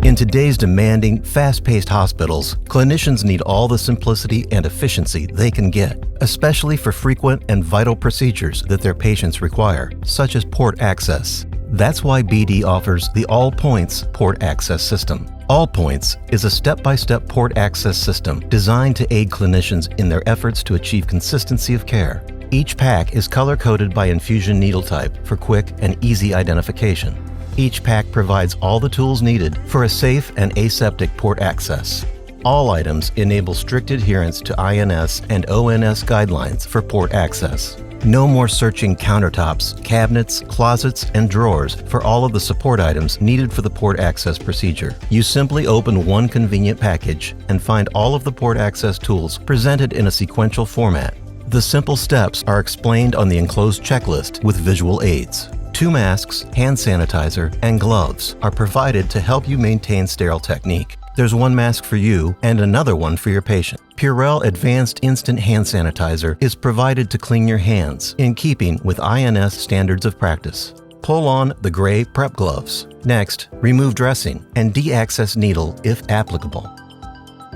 In today's demanding, fast-paced hospitals, clinicians need all the simplicity and efficiency they can get, especially for frequent and vital procedures that their patients require, such as port access. That's why BD offers the AllPoints Port Access System. AllPoints is a step-by-step port access system designed to aid clinicians in their efforts to achieve consistency of care. Each pack is color-coded by infusion needle type for quick and easy identification. Each pack provides all the tools needed for a safe and aseptic port access. All items enable strict adherence to INS and ONS guidelines for port access. No more searching countertops, cabinets, closets, and drawers for all of the support items needed for the port access procedure. You simply open one convenient package and find all of the port access tools presented in a sequential format. The simple steps are explained on the enclosed checklist with visual aids. 2 masks, hand sanitizer, and gloves are provided to help you maintain sterile technique. There's 1 mask for you and another one for your patient. Purell Advanced Instant Hand Sanitizer is provided to clean your hands in keeping with INS standards of practice. Pull on the gray prep gloves. Next, remove dressing and de-access needle if applicable.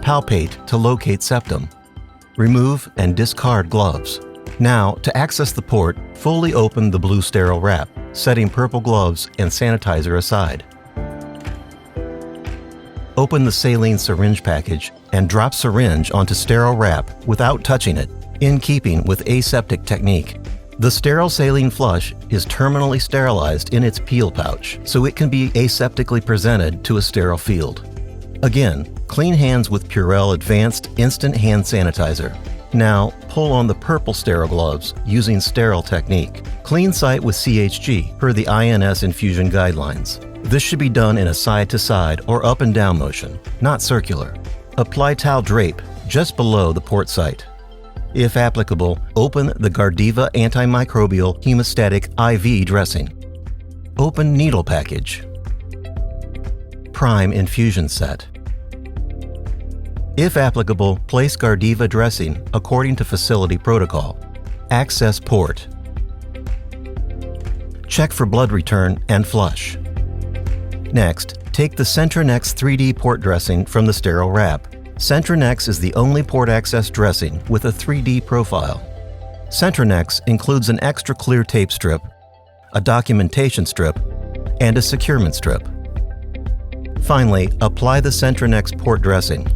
Palpate to locate septum. Remove and discard gloves. Now, to access the port, fully open the blue sterile wrap, setting purple gloves and sanitizer aside. Open the saline syringe package and drop syringe onto sterile wrap without touching it, in keeping with aseptic technique. The sterile saline flush is terminally sterilized in its peel pouch, so it can be aseptically presented to a sterile field. Again, clean hands with Purell Advanced Instant Hand Sanitizer. Now, pull on the purple sterile gloves using sterile technique. Clean site with CHG per the INS infusion guidelines. This should be done in a side-to-side or up and down motion, not circular. Apply towel drape just below the port site. If applicable, open the Gardiva Antimicrobial Hemostatic IV dressing. Open needle package. Prime infusion set. If applicable, place Gardiva dressing according to facility protocol. Access port. Check for blood return and flush. Next, take the Centronex 3D port dressing from the sterile wrap. Centronex is the only port access dressing with a 3D profile. Centronex includes an extra clear tape strip, a documentation strip, and a securement strip. Finally, apply the Centronex port dressing.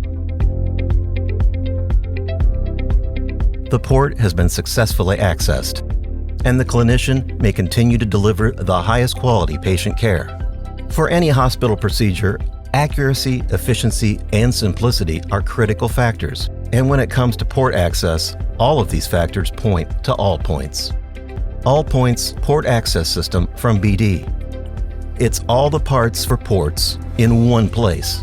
The port has been successfully accessed, and the clinician may continue to deliver the highest quality patient care. For any hospital procedure, accuracy, efficiency, and simplicity are critical factors. And when it comes to port access, all of these factors point to AllPoints. AllPoints Port Access System from BD. It's all the parts for ports in one place.